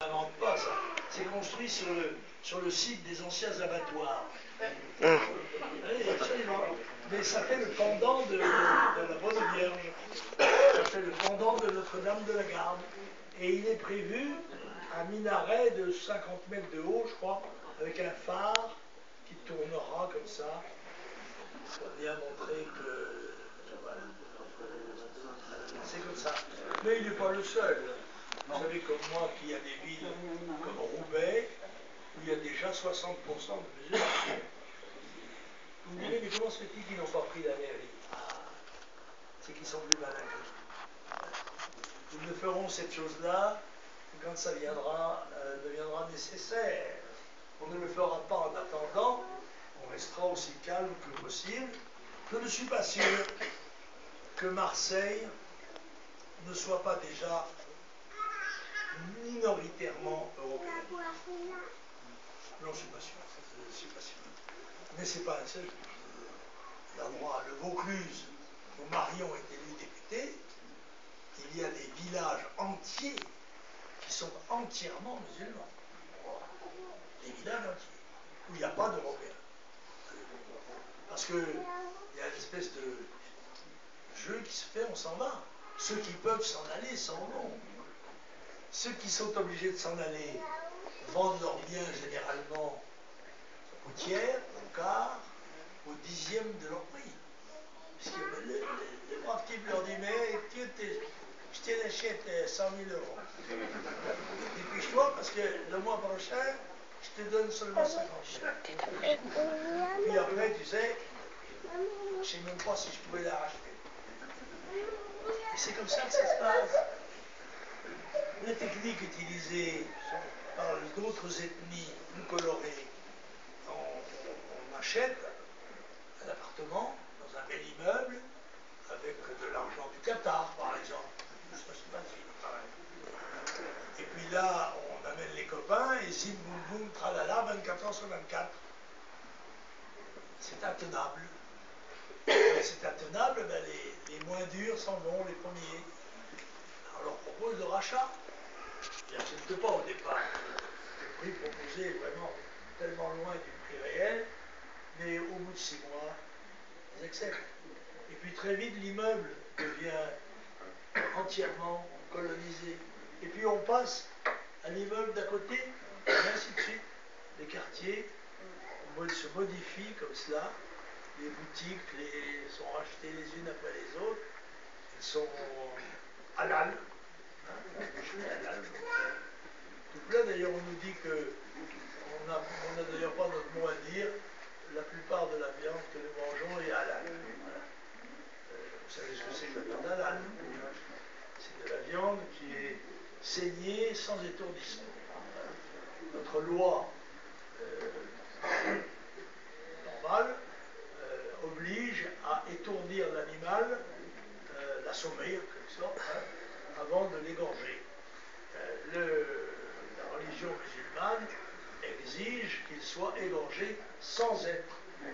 n'invente pas ça. C'est construit sur le site des anciens abattoirs. Oui, absolument. Mais ça fait le pendant de la Bonne Vierge. Ça fait le pendant de Notre-Dame de la Garde. Et il est prévu un minaret de 50 mètres de haut, je crois, avec un phare qui tournera comme ça, pour bien montrer que... Voilà. C'est comme ça. Mais il n'est pas le seul. Vous savez comme moi qu'il y a des villes comme Roubaix, où il y a déjà 60% de musulmans. Vous me direz, mais comment se fait-il qu'ils n'ont pas pris la mairie? C'est qu'ils sont plus malins que nous. Nous ne ferons cette chose-là que quand ça deviendra nécessaire. On ne le fera pas en attendant, on restera aussi calme que possible. Je ne suis pas sûr que Marseille ne soit pas déjà minoritairement européenne. Non, je ne suis pas sûr. Je ne suis pas sûr. Mais ce n'est pas un seul. L'endroit, le Vaucluse, où Marion est élu député, il y a des villages entiers qui sont entièrement musulmans. Des villages entiers, où il n'y a pas d'Européens. Parce qu'il y a une espèce de jeu qui se fait, on s'en va. Ceux qui peuvent s'en aller s'en vont. Ceux qui sont obligés de s'en aller vendent leurs biens généralement au tiers, au quart, au dixième de leur prix. Parce que le brave type leur dit, mais je te l'achète 100 000 euros. Dépêche-toi parce que le mois prochain, je te donne seulement 50 000. Puis après, tu sais, je ne sais même pas si je pouvais la racheter. Et c'est comme ça que ça se passe. La technique utilisée par d'autres ethnies plus colorées, on achète un appartement dans un bel immeuble avec de l'argent du Qatar, par exemple. Ça, c'est facile. Et puis là, on amène les copains et zim, boum, boum, tralala, 24 heures sur 24. C'est intenable. C'est intenable, ben les moins durs s'en vont, les premiers. Alors, on leur propose le rachat. Ils n'acceptent pas au départ. Le prix proposé est vraiment tellement loin du prix réel, mais au bout de 6 mois, ils acceptent. Et puis très vite, l'immeuble devient entièrement colonisé. Et puis on passe à l'immeuble d'à côté, et ainsi de suite. Les quartiers se modifient comme cela. Les boutiques sont rachetées les unes après les autres. Elles sont halal. Halal. Donc là, d'ailleurs, on nous dit qu'on n'a d'ailleurs pas notre mot à dire. La plupart de la viande que nous mangeons est halal. Voilà. Vous savez ce que c'est que la viande halal? C'est de la viande qui est saignée sans étourdissement. Notre loi normale oblige à étourdir l'animal, l'assommer en quelque sorte, avant de l'égorger. La religion musulmane exige qu'il soit égorgé sans être. Il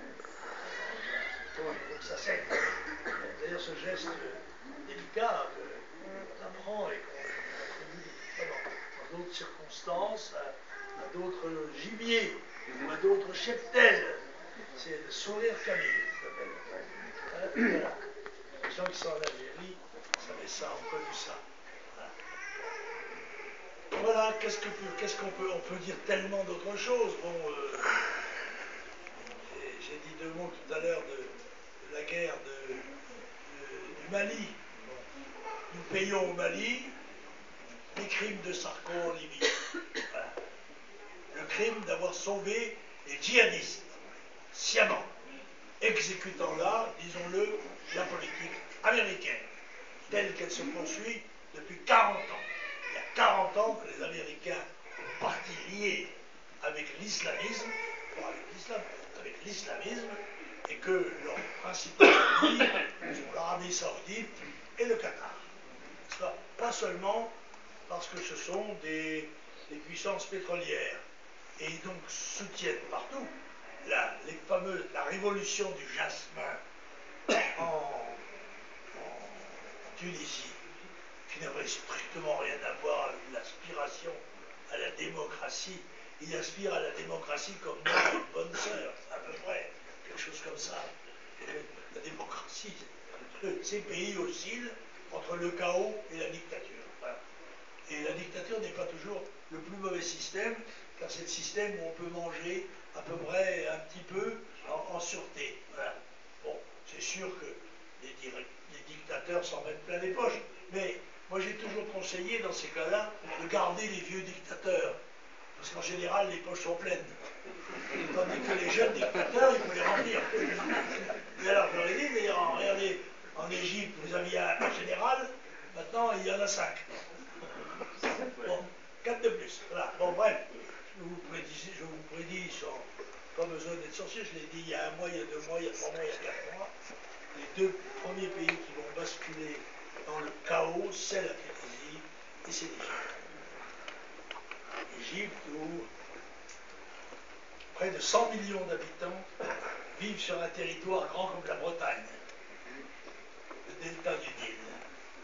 faut que ça saigne. D'ailleurs, ce geste délicat qu'on apprend et qu'on attribue dans d'autres circonstances, à d'autres gibiers ou à d'autres cheptels, c'est le sourire Camille, ça s'appelle. Voilà. Les gens qui sont en Algérie savaient ça, ont connu ça. Voilà, qu'est-ce qu'on peut dire tellement d'autres choses. Bon, j'ai dit 2 mots tout à l'heure de la guerre du Mali. Bon. Nous payons au Mali les crimes de Sarko en Libye. Voilà. Le crime d'avoir sauvé les djihadistes, sciemment, exécutant là, disons-le, la politique américaine, telle qu'elle se poursuit depuis 40 ans. Il y a 40 ans que les Américains ont parti liés avec l'islamisme, avec l'islamisme, et que leurs principaux ennemis sont l'Arabie Saoudite et le Qatar. Pas seulement parce que ce sont des puissances pétrolières, et donc soutiennent partout la révolution du jasmin en Tunisie, qui n'avait strictement rien à voir avec l'aspiration à la démocratie. Il aspire à la démocratie comme moi, une bonne sœur, à peu près, quelque chose comme ça. La démocratie, ces pays oscillent entre le chaos et la dictature. Voilà. Et la dictature n'est pas toujours le plus mauvais système, car c'est le système où on peut manger à peu près un petit peu en sûreté. Voilà. Bon, c'est sûr que les dictateurs s'en mettent plein les poches, mais moi j'ai toujours conseillé dans ces cas-là de garder les vieux dictateurs, parce qu'en général les poches sont pleines. Tandis que les jeunes dictateurs, il faut les remplir. Et alors je leur ai dit, mais regardez, en Égypte vous aviez un général, maintenant il y en a 5. Bon, 4 de plus. Voilà. Bon, bref, je vous prédis sans pas besoin d'être sorcier, je l'ai dit il y a 1 mois, il y a 2 mois, il y a 3 mois, il y a 4 mois. Les 2 premiers pays qui vont basculer dans le chaos, c'est la Tunisie et c'est l'Égypte. L'Égypte où près de 100 millions d'habitants vivent sur un territoire grand comme la Bretagne, le delta du Nil.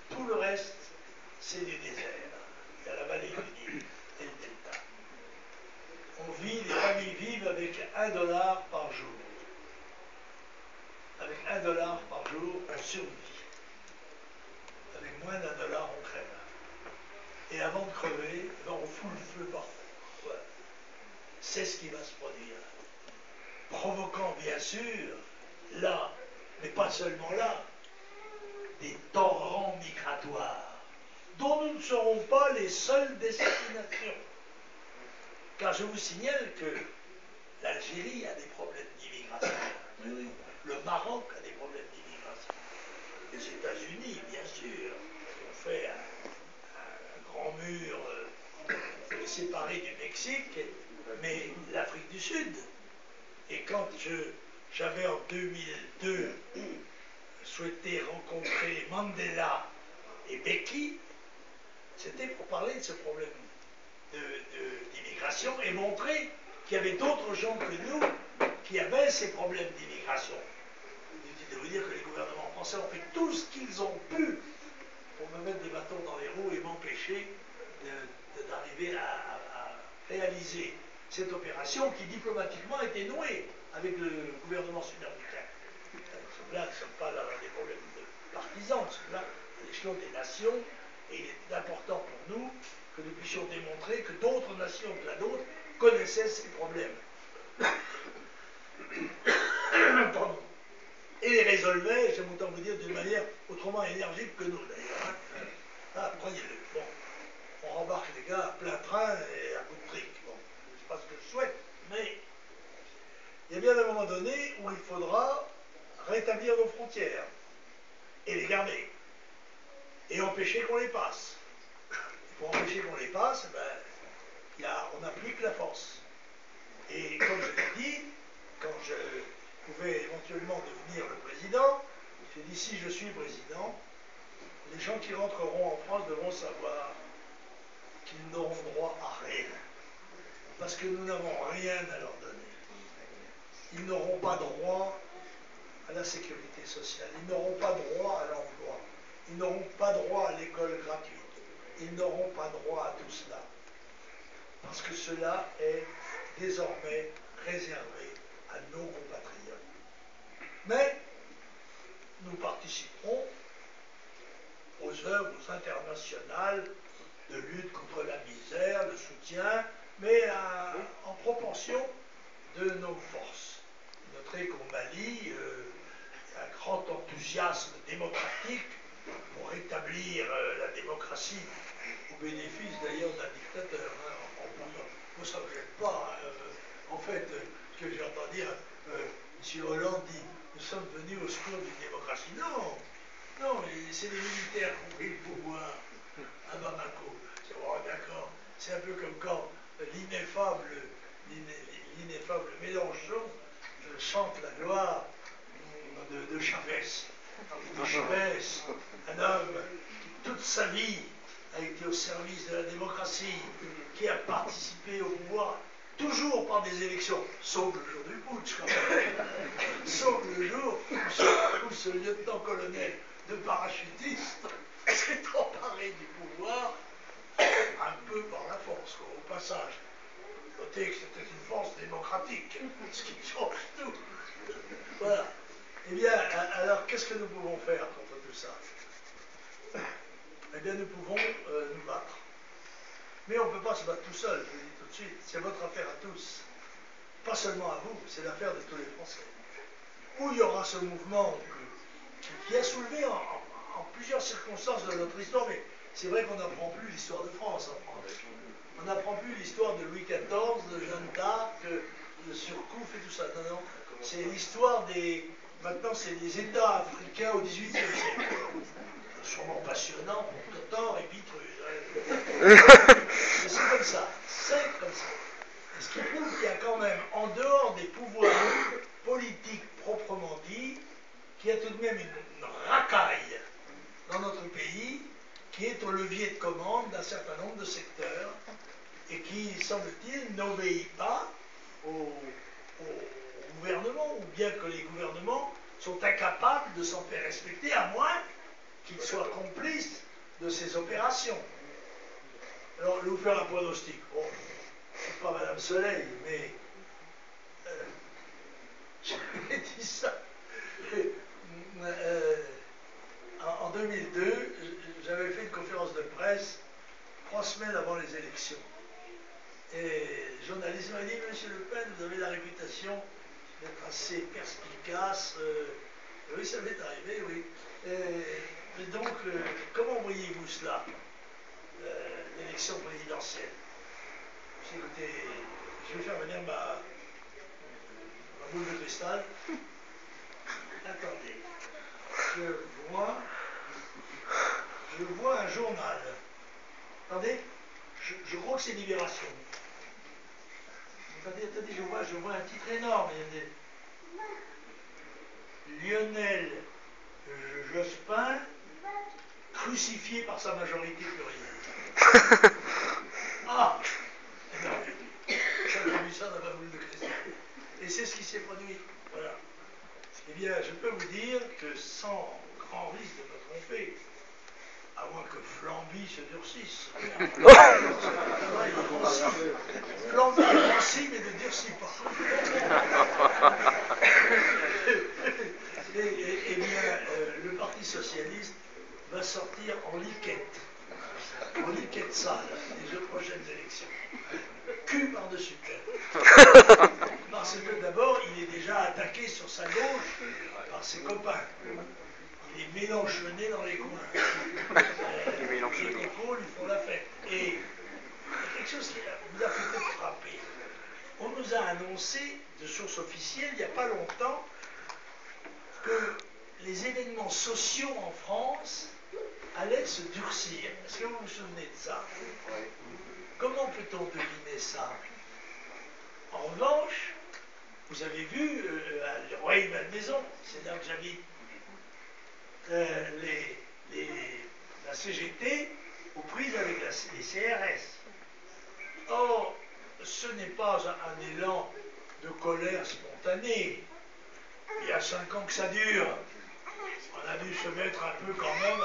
Tout le reste, c'est du désert. Il y a la vallée du Nil et le delta. Les familles vivent avec $1 par jour. Avec $1 par jour, on survit. Avec moins d'1 dollar, on crève. Et avant de crever, on fout le feu partout. Voilà. C'est ce qui va se produire. Provoquant bien sûr, là, mais pas seulement là, des torrents migratoires, dont nous ne serons pas les seules destinations. Car je vous signale que l'Algérie a des problèmes d'immigration. Oui, oui. Le Maroc a des problèmes d'immigration. Les États-Unis, bien sûr, ont fait un grand mur séparé du Mexique, mais l'Afrique du Sud. Et quand j'avais en 2002 souhaité rencontrer Mandela et Beki, c'était pour parler de ce problème d'immigration et montrer qu'il y avait d'autres gens que nous qui avaient ces problèmes d'immigration. Inutile de vous dire que les gouvernements français ont fait tout ce qu'ils ont pu pour me mettre des bâtons dans les roues et m'empêcher d'arriver à réaliser cette opération qui diplomatiquement était nouée avec le gouvernement sud-africain. Là, nous ne sommes pas là dans des problèmes de partisans, nous sommes là à l'échelon des nations, et il est important pour nous que nous puissions démontrer que d'autres nations que la nôtre connaissaient ces problèmes. Pardon. Et les résolvaient, j'aime autant vous dire, d'une manière autrement énergique que nous d'ailleurs. Ah, croyez-le. Bon, on rembarque les gars à plein train et à coup de trick. Bon, c'est pas ce que je souhaite, mais il y a bien un moment donné où il faudra rétablir nos frontières et les garder et empêcher qu'on les passe. Pour empêcher qu'on les passe, ben, on applique la force. Et comme je l'ai dit, quand je pouvais éventuellement devenir le président, j'ai dit si je suis président, les gens qui rentreront en France devront savoir qu'ils n'auront droit à rien. Parce que nous n'avons rien à leur donner. Ils n'auront pas droit à la sécurité sociale, ils n'auront pas droit à l'emploi, ils n'auront pas droit à l'école gratuite, ils n'auront pas droit à tout cela. Parce que cela est désormais réservé à nos compatriotes. Mais nous participerons aux œuvres internationales de lutte contre la misère, le soutien, mais en proportion de nos forces. Vous noterez qu'au Mali, il y a un grand enthousiasme démocratique pour rétablir la démocratie, au bénéfice d'ailleurs d'un dictateur. Hein. Moi, ça ne me gêne pas. En fait, ce que j'entends dire, M. Hollande dit, nous sommes venus au secours d'une démocratie. Non, non, c'est les militaires qui ont pris le pouvoir à Bamako. Oh, d'accord, c'est un peu comme quand l'ineffable Mélenchon chante la gloire de Chavez. De Chavez, un homme qui toute sa vie a été au service de la démocratie, qui a participé au pouvoir, toujours par des élections, sauf le jour du putsch quand même, sauf le jour où ce lieutenant-colonel de parachutistes s'est emparé du pouvoir un peu par la force, quoi, au passage. Notez que c'était une force démocratique, ce qui change tout. Voilà. Eh bien, alors, qu'est-ce que nous pouvons faire contre tout ça? Eh bien, nous pouvons nous battre. Mais on ne peut pas se battre tout seul, je vous le dis tout de suite. C'est votre affaire à tous. Pas seulement à vous, c'est l'affaire de tous les Français. Où il y aura ce mouvement qui a soulevé en plusieurs circonstances de notre histoire, mais c'est vrai qu'on n'apprend plus l'histoire de France en France. On n'apprend plus l'histoire de Louis XIV, de Jeanne d'Arc, de Surcouf et tout ça. Non, non. C'est l'histoire des... Maintenant, c'est des États africains au XVIIIe siècle. Sûrement passionnant pour Totor et Vitruve. Mais c'est comme ça. C'est comme ça. Et ce qui prouve qu'il y a quand même, en dehors des pouvoirs politiques proprement dits, qu'il y a tout de même une racaille dans notre pays qui est au levier de commande d'un certain nombre de secteurs et qui, semble-t-il, n'obéit pas au gouvernement, ou bien que les gouvernements sont incapables de s'en faire respecter, à moins qu'ils soient complices de ces opérations. Alors, je vais vous faire un pronostic. Bon, je ne suis pas Madame Soleil, mais j'ai dit ça. En 2002, j'avais fait une conférence de presse 3 semaines avant les élections. Et le journaliste m'a dit, Monsieur Le Pen, vous avez la réputation d'être assez perspicace. Oui, ça m'est arrivé, oui. Et donc, comment voyez-vous cela, l'élection présidentielle? Écoutez, je vais faire venir ma boule de cristal. Attendez, je vois un journal. Attendez, je crois que c'est Libération. Attendez, je vois un titre énorme. Il y a Lionel Jospin crucifié par sa majorité plurielle. Ah, j'avais vu ça dans ma boule de cristal. Et c'est ce qui s'est produit. Voilà. Eh bien, je peux vous dire que sans grand risque de me tromper, à moins que Flamby se durcisse. Flamby grossit, mais ne durcit pas. Eh bien, le Parti socialiste va sortir en liquette sale des prochaines élections. Cul par-dessus tête. Parce que d'abord, il est déjà attaqué sur sa gauche par ses copains. Il est mélanchonné dans les coins. Les cocos lui font la fête. Et il y a quelque chose qui vous a peut-être frappé. On nous a annoncé, de source officielle, il n'y a pas longtemps, que les événements sociaux en France allaient se durcir. Est-ce que vous vous souvenez de ça? Comment peut-on deviner ça? En revanche, vous avez vu à Rueil-Malmaison, c'est là que j'habite, la CGT aux prises avec les CRS. Or, ce n'est pas un élan de colère spontanée. Il y a 5 ans que ça dure. On a dû se mettre un peu quand même,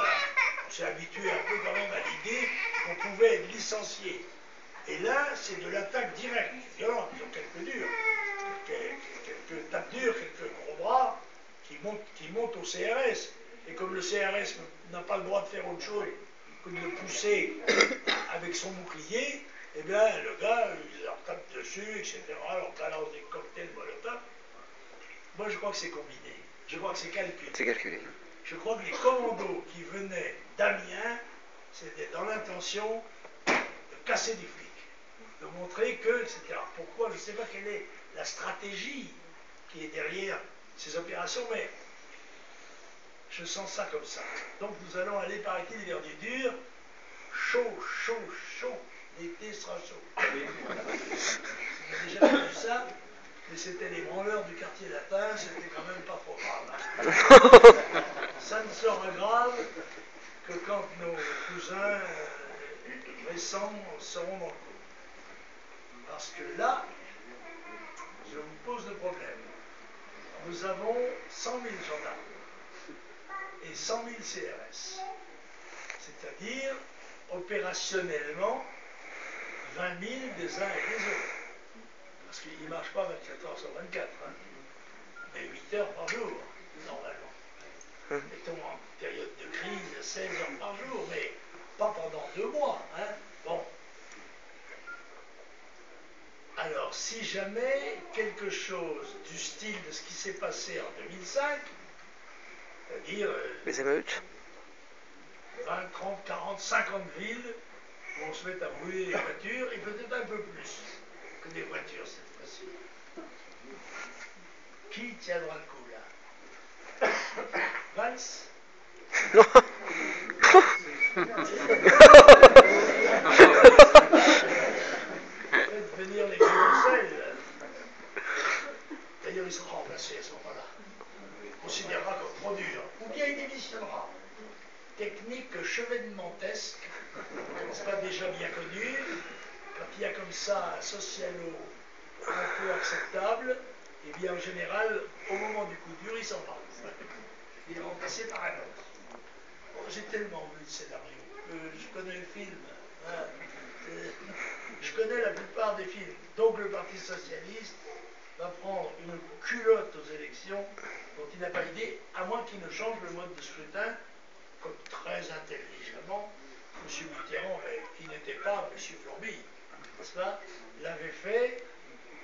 on s'est habitué un peu quand même à l'idée qu'on pouvait être licencié. Et là, c'est de l'attaque directe, violente, ils ont quelques durs, quelques tapes dures, quelques gros bras qui montent au CRS. Et comme le CRS n'a pas le droit de faire autre chose que de le pousser avec son bouclier, eh bien, le gars, il leur tape dessus, etc., leur balance des cocktails Molotov. Moi, je crois que c'est combiné. Je crois que c'est calculé. C'est calculé. Je crois que les commandos qui venaient d'Amiens, c'était dans l'intention de casser des flics, de montrer que, etc. Pourquoi? Je ne sais pas quelle est la stratégie qui est derrière ces opérations, mais je sens ça comme ça. Donc nous allons aller, paraît-il, vers du dur, chaud, chaud, chaud. L'été sera chaud. J'ai déjà vu ça, mais c'était les branleurs du quartier latin, c'était quand même pas trop grave. Ça ne sera grave que quand nos cousins récents seront dans le coup. Parce que là, je vous pose le problème. Nous avons 100 000 gendarmes et 100 000 CRS. C'est-à-dire, opérationnellement, 20 000 des uns et des autres. Parce qu'ils ne marchent pas 24 heures sur 24, hein, mais 8 heures par jour, normalement. Mettons en période de crise, 16 heures par jour, mais pas pendant 2 mois. Hein. Bon. Alors, si jamais quelque chose du style de ce qui s'est passé en 2005, c'est-à-dire les émeutes, 20, 30, 40, 50 villes où on se met à brûler les voitures, et peut-être un peu plus que des voitures cette fois-ci. Qui tiendra le coup là? Valls? non. Faites venir les violoncelles. D'ailleurs, il sera remplacé à ce moment-là. On considérera comme trop dur. Ou bien il démissionnera. Technique chevènementesque, n'est-ce pas déjà bien connue? Quand il y a comme ça un socialo un peu acceptable, eh bien en général, au moment du coup dur, il s'en va. Il est remplacé par un autre. Bon, j'ai tellement vu le scénario que je connais le film. Hein. Je connais la plupart des films. Donc le Parti Socialiste va prendre une culotte aux élections dont il n'a pas idée, à moins qu'il ne change le mode de scrutin, comme très intelligemment, M. Mitterrand, qui n'était pas M. Fourby, n'est-ce pas, l'avait fait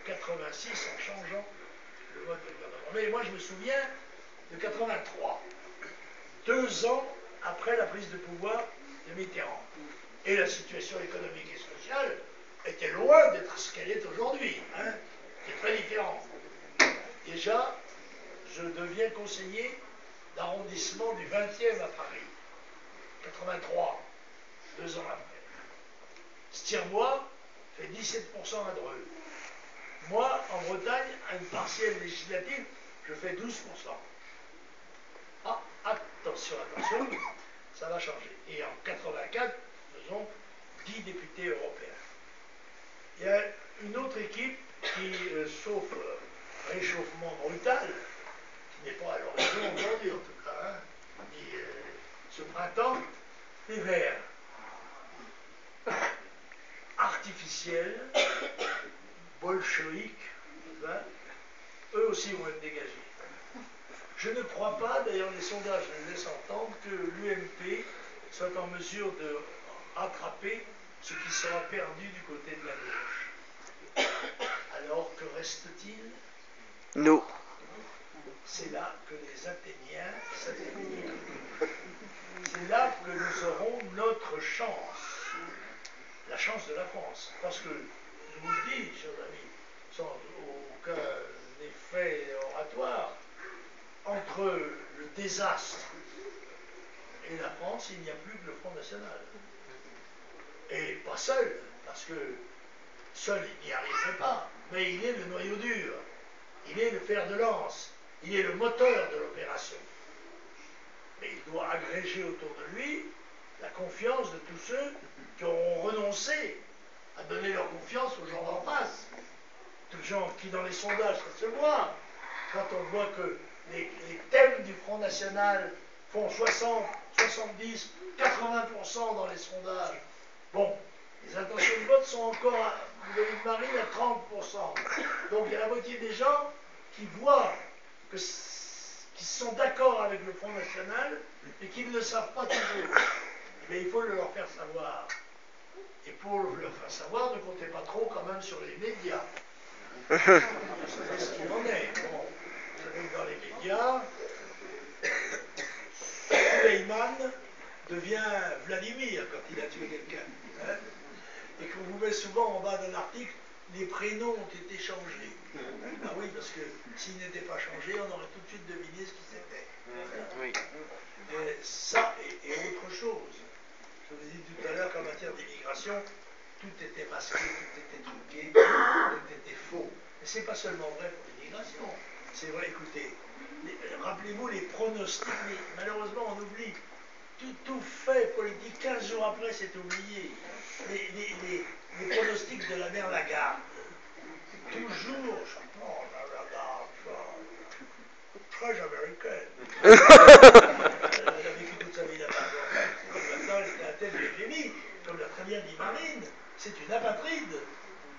86 en changeant le mode de gouvernement. Mais moi je me souviens de 83, 2 ans après la prise de pouvoir de Mitterrand. Et la situation économique et sociale était loin d'être ce qu'elle est aujourd'hui. Hein. C'est très différent. Déjà, je deviens conseiller d'arrondissement du 20e à Paris. 83, 2 ans après. Stirbois fait 17% à Dreux. Moi, en Bretagne, à une partielle législative, je fais 12%. Ah, attention, attention, ça va changer. Et en 84, nous faisons 10 députés européens. Il y a une autre équipe qui, sauf réchauffement brutal, qui n'est pas à l'horizon aujourd'hui en tout cas, hein, ni ce printemps, les Verts. Artificiels, bolcheviques, hein, eux aussi vont être dégagés. Je ne crois pas, d'ailleurs les sondages me laissent entendre, que l'UMP soit en mesure de rattraper ce qui sera perdu du côté de la gauche. Alors que reste-t-il? Nous. C'est là que les Athéniens s'atteignent. C'est là que nous aurons notre chance. La chance de la France. Parce que, je vous le dis, chers amis, sans aucun effet oratoire, entre le désastre et la France, il n'y a plus que le Front National. Et pas seul, parce que seul il n'y arriverait pas, mais il est le noyau dur, il est le fer de lance, il est le moteur de l'opération. Mais il doit agréger autour de lui la confiance de tous ceux qui auront renoncé à donner leur confiance aux gens d'en face. Tous gens qui, dans les sondages, ça se voit. Quand on voit que les thèmes du Front National font 60, 70, 80% dans les sondages. Bon, les intentions de vote sont encore, vous avez une marine à 30%. Donc il y a la moitié des gens qui voient qui sont d'accord avec le Front National et qui ne le savent pas toujours. Mais il faut le leur faire savoir. Et pour le leur faire savoir, ne comptez pas trop quand même sur les médias. Vous savez ce qu'il en est. Bon, vous savez que dans les médias, Suleiman devient Vladimir quand il a tué quelqu'un. Hein, et qu'on vous met souvent en bas d'un article, les prénoms ont été changés. Ah oui, parce que s'ils n'étaient pas changés, on aurait tout de suite deviné ce qui c'était. Oui. Ça et autre chose. Je vous ai dit tout à l'heure qu'en matière d'immigration, tout était masqué, tout était truqué, tout était faux. Mais ce n'est pas seulement vrai pour l'immigration. C'est vrai, écoutez, rappelez-vous les pronostics, mais malheureusement on oublie. Tout fait politique, 15 jours après, c'est oublié. Les pronostics de la mère Lagarde. Toujours, oh, la Lagarde, très américaine. Elle a vécu toute sa vie là-bas. Maintenant, elle était à la tête de l'FMI, comme l'a très bien dit Marine. c'est une apatride.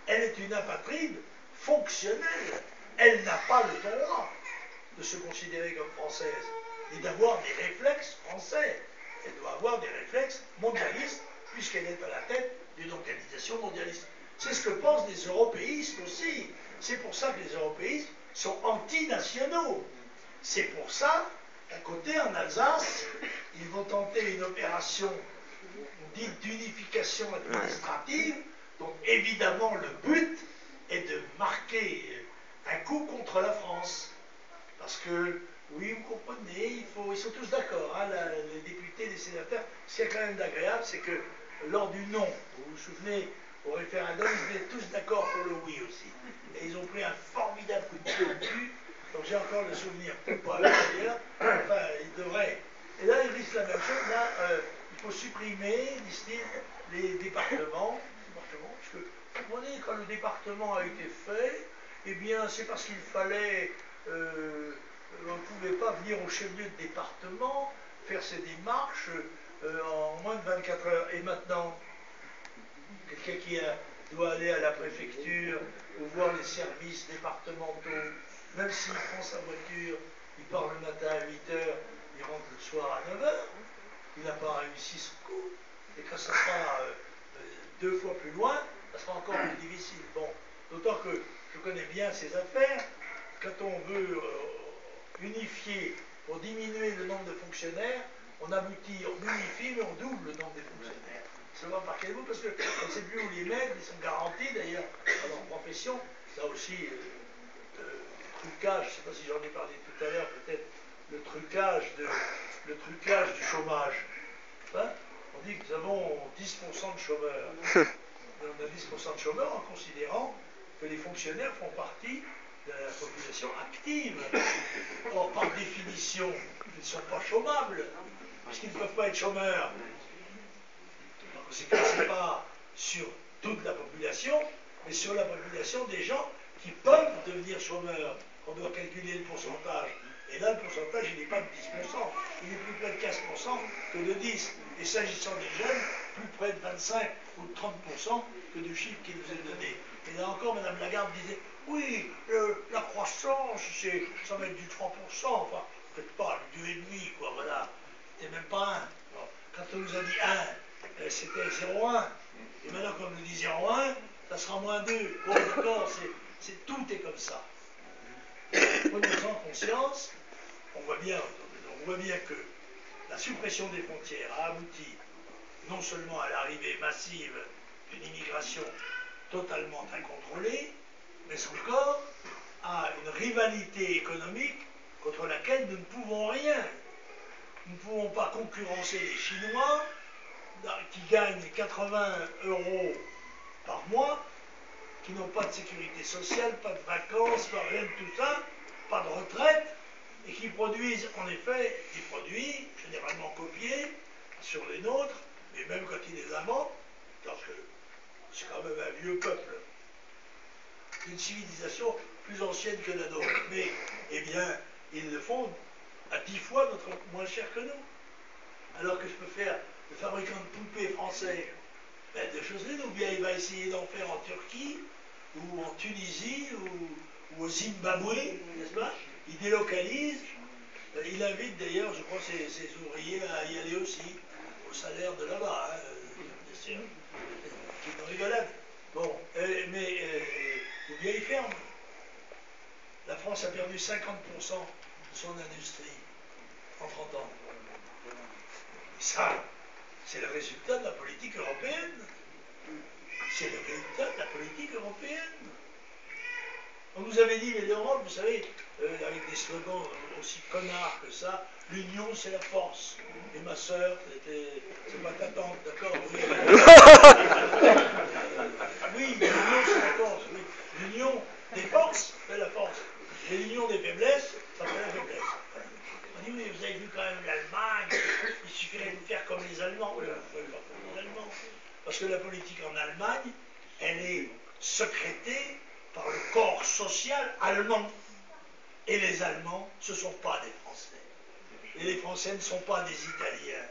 Elle est une apatride fonctionnelle. Elle n'a pas le droit de se considérer comme française et d'avoir des réflexes français. Elle doit avoir des réflexes mondialistes puisqu'elle est à la tête d'une organisation mondialiste. C'est ce que pensent les européistes aussi. C'est pour ça que les européistes sont antinationaux. C'est pour ça, à côté, en Alsace, ils vont tenter une opération dite d'unification administrative, dont évidemment le but est de marquer un coup contre la France. Parce que, oui, vous comprenez, ils sont tous d'accord, hein, les députés, les sénateurs. Ce qui est quand même d'agréable, c'est que lors du non, vous vous souvenez, au référendum, ils étaient tous d'accord pour le oui aussi. Et ils ont pris un formidable coup de pied au cul. Donc j'ai encore le souvenir, peut-être pas eux d'ailleurs, enfin, ils devraient. Et là, ils disent la même chose, là, il faut supprimer, disent-ils, les départements, parce que, vous comprenez, quand le département a été fait, eh bien, c'est parce qu'il fallait, on ne pouvait pas venir au chef-lieu de département, faire ses démarches en moins de 24 heures. Et maintenant, quelqu'un qui doit aller à la préfecture ou voir les services départementaux, même s'il prend sa voiture, il part le matin à 8 heures, il rentre le soir à 9 heures, il n'a pas réussi son coup. Et quand ça sera 2 fois plus loin, ça sera encore plus difficile. Bon, d'autant que je connais bien ces affaires. Quand on veut unifier pour diminuer le nombre de fonctionnaires, on aboutit, on unifie, mais on double le nombre de fonctionnaires. Ça va par quel bout, parce qu'on ne sait plus où les mettre, ils sont garantis d'ailleurs dans leur profession. Là aussi, trucage, je ne sais pas si j'en ai parlé tout à l'heure, peut-être le trucage du chômage. Hein, on dit que nous avons 10% de chômeurs. Et on a 10% de chômeurs en considérant que les fonctionnaires font partie de la population active. Or, par définition, ils ne sont pas chômables, puisqu'ils ne peuvent pas être chômeurs. Ce n'est pas sur toute la population, mais sur la population des gens qui peuvent devenir chômeurs. On doit calculer le pourcentage. Et là, le pourcentage, il n'est pas de 10%. Il est plus près de 15% que de 10%. Et s'agissant des jeunes, plus près de 25 ou de 30% que du chiffre qui nous est donné. Et là encore, Mme Lagarde disait, oui, la croissance, ça va être du 3%. Enfin, peut-être pas, du 2,5, quoi, voilà. C'était même pas 1. Bon, quand on nous a dit 1, c'était 0,1. Et maintenant, comme on nous dit 0,1, ça sera moins 2. Bon, d'accord, tout est comme ça. Prenons-en conscience, on voit bien que la suppression des frontières a abouti non seulement à l'arrivée massive d'une immigration totalement incontrôlée, mais encore à une rivalité économique contre laquelle nous ne pouvons rien. Nous ne pouvons pas concurrencer les Chinois qui gagnent 80 € par mois, qui n'ont pas de sécurité sociale, pas de vacances, pas rien de tout ça, pas de retraite, et qui produisent en effet des produits généralement copiés sur les nôtres, mais même quand ils les inventent, parce que c'est quand même un vieux peuple, d'une civilisation plus ancienne que la nôtre. Mais, eh bien, ils le font à 10 fois moins cher que nous. Alors que je peux faire le fabricant de poupées français, ben, de choses ou bien il va essayer d'en faire en Turquie, ou en Tunisie, ou au Zimbabwe, n'est-ce pas? Il délocalise, il invite d'ailleurs, je crois, ses ouvriers à y aller aussi, au salaire de là-bas, hein, bien sûr. C'est une rigolade. Bon, ou bien il ferme. La France a perdu 50% de son industrie en 30 ans. Et ça, c'est le résultat de la politique européenne. C'est le résultat de la politique européenne. On nous avait dit, mais l'Europe, vous savez, avec des slogans aussi connards que ça, l'union c'est la force. Et ma sœur, c'est pas ta tante, d'accord? Oui, oui, l'union c'est la force. Oui. L'union des forces fait la force. Et l'union des faiblesses, ça fait la faiblesse. Voilà. On dit, oui, vous avez vu quand même l'Allemagne, il suffirait de faire comme les Allemands. Oui, pas comme les Allemands. Parce que la politique en Allemagne, elle est secrétée par le corps social allemand. Et les Allemands, ce ne sont pas des Français. Et les Français ne sont pas des Italiens.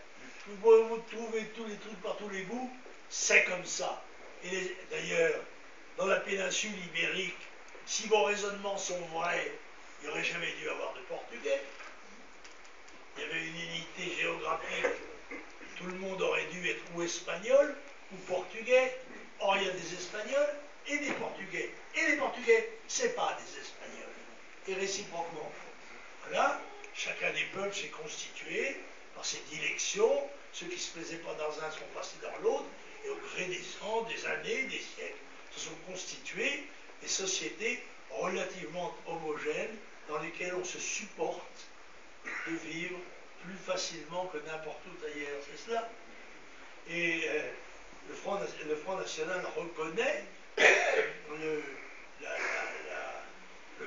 Vous pouvez vous trouver tous les trucs par tous les bouts, c'est comme ça. Et d'ailleurs, dans la péninsule ibérique, si vos raisonnements sont vrais, il n'y aurait jamais dû avoir de Portugais. Il y avait une unité géographique. Tout le monde aurait dû être ou espagnol ou portugais. Or, il y a des Espagnols et des Portugais. Et les Portugais, ce n'est pas des Espagnols. Et réciproquement. Voilà, chacun des peuples s'est constitué par ses dilections. Ceux qui ne se plaisaient pas dans un sont passés dans l'autre. Et au gré des ans, des années, des siècles, se sont constituées des sociétés relativement homogènes dans lesquelles on se supporte de vivre plus facilement que n'importe où ailleurs. C'est cela. Et le Front National reconnaît le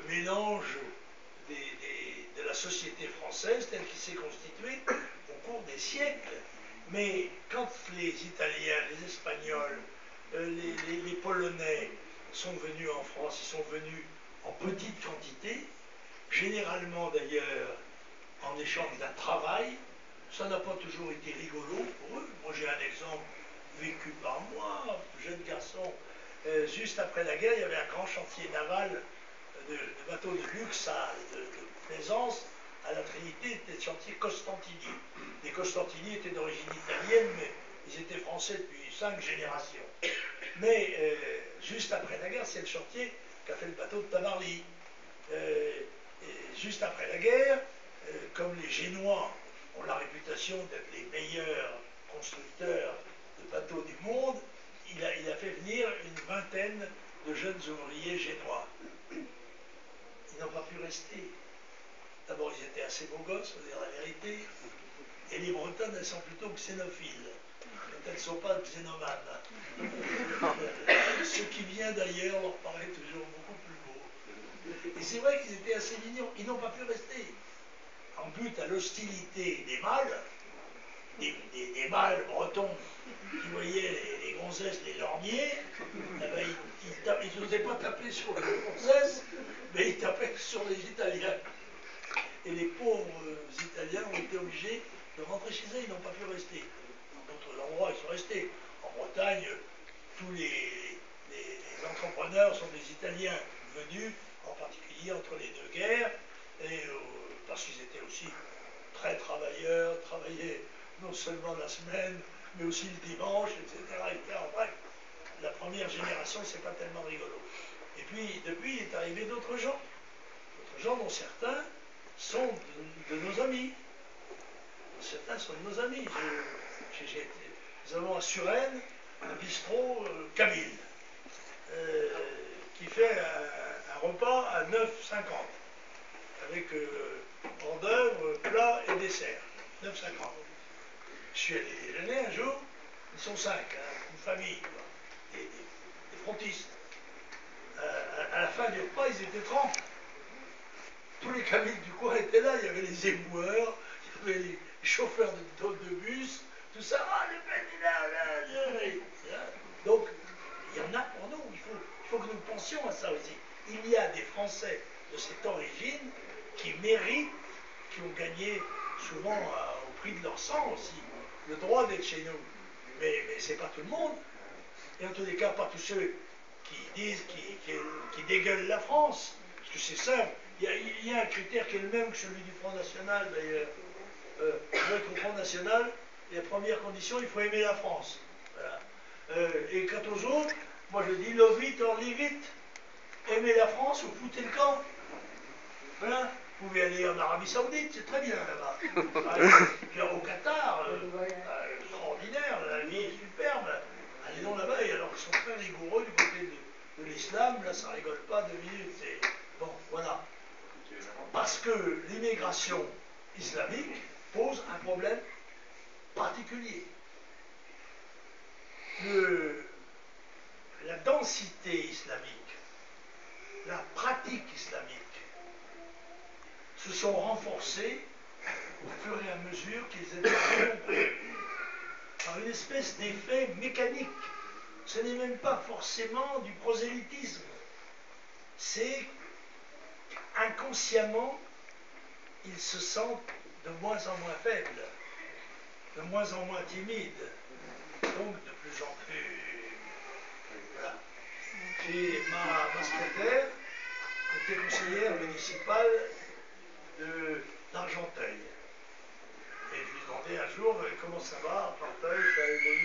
mélange de la société française telle qu'il s'est constituée au cours des siècles. Mais quand les Italiens, les Espagnols, les Polonais sont venus en France, ils sont venus en petite quantité, généralement d'ailleurs en échange d'un travail. Ça n'a pas toujours été rigolo pour eux. Moi j'ai un exemple vécu par moi, jeune garçon. Juste après la guerre, il y avait un grand chantier naval de bateaux de luxe, de plaisance, à la Trinité, c'était le chantier Costantini. Les Costantini étaient d'origine italienne, mais ils étaient français depuis 5 générations. Mais juste après la guerre, c'est le chantier qu'a fait le bateau de Tabarly. Juste après la guerre, comme les Génois ont la réputation d'être les meilleurs constructeurs de bateaux du monde, il a fait venir une vingtaine de jeunes ouvriers génois. Ils n'ont pas pu rester. D'abord, ils étaient assez beaux gosses, faut dire la vérité, et les Bretonnes, elles sont plutôt xénophiles. Elles ne sont pas xénomanes. Ce qui vient d'ailleurs leur paraît toujours beaucoup plus beau. Et c'est vrai qu'ils étaient assez mignons. Ils n'ont pas pu rester. En but à l'hostilité des mâles, des mâles bretons qui voyaient les gonzesses, les lorgniers, ils n'osaient pas taper sur les gonzesses, mais ils tapaient sur les Italiens. Et les pauvres Italiens ont été obligés de rentrer chez eux, ils n'ont pas pu rester. Dans d'autres endroits, ils sont restés. En Bretagne, tous les entrepreneurs sont des Italiens venus, en particulier entre les deux guerres, et, parce qu'ils étaient aussi très travailleurs, travaillaient non seulement la semaine, mais aussi le dimanche, etc. Bref, la première génération, c'est pas tellement rigolo. Et puis, depuis, il est arrivé d'autres gens dont certains sont de nos amis. Certains sont de nos amis. Nous avons à Suresnes un bistrot kabyle qui fait un repas à 9,50 avec hors d'œuvre, plat et dessert. 9,50. Je suis allé déjeuner un jour, ils sont 5, une famille, des frontistes. À la fin du repas, ils étaient 30. Tous les kabyles du coin étaient là, il y avait les éboueurs, il y avait les chauffeurs de bus, tout ça. Ah, le Ben, il est là. Donc, il y en a pour nous, il faut que nous pensions à ça aussi. Il y a des Français de cette origine qui méritent, qui ont gagné souvent au prix de leur sang aussi, le droit d'être chez nous. Mais c'est pas tout le monde. Et en tous les cas, pas tous ceux qui disent, qui dégueulent la France. Parce que c'est simple. Il y a un critère qui est le même que celui du Front National, d'ailleurs. Avec le Front National, la première condition, il faut aimer la France. Voilà. Et quant aux autres, moi je dis, love it or leave it. Aimez la France ou foutez le camp. Voilà. Vous pouvez aller en Arabie Saoudite, c'est très bien là-bas. Au Qatar, extraordinaire, la vie est superbe. Allez donc là-bas, et alors ils sont très rigoureux du côté de l'islam, là ça rigole pas 2 minutes. Bon, voilà. Parce que l'immigration islamique pose un problème particulier. La densité islamique, la pratique islamique, se sont renforcés au fur et à mesure qu'ils étaient plus nombreux, par une espèce d'effet mécanique. Ce n'est même pas forcément du prosélytisme. C'est inconsciemment, ils se sentent de moins en moins faibles, de moins en moins timides, donc de plus en plus Et ma secrétaire était conseillère municipale d'Argenteuil. Et je lui demandais un jour comment ça va, Argenteuil, ça a évolué.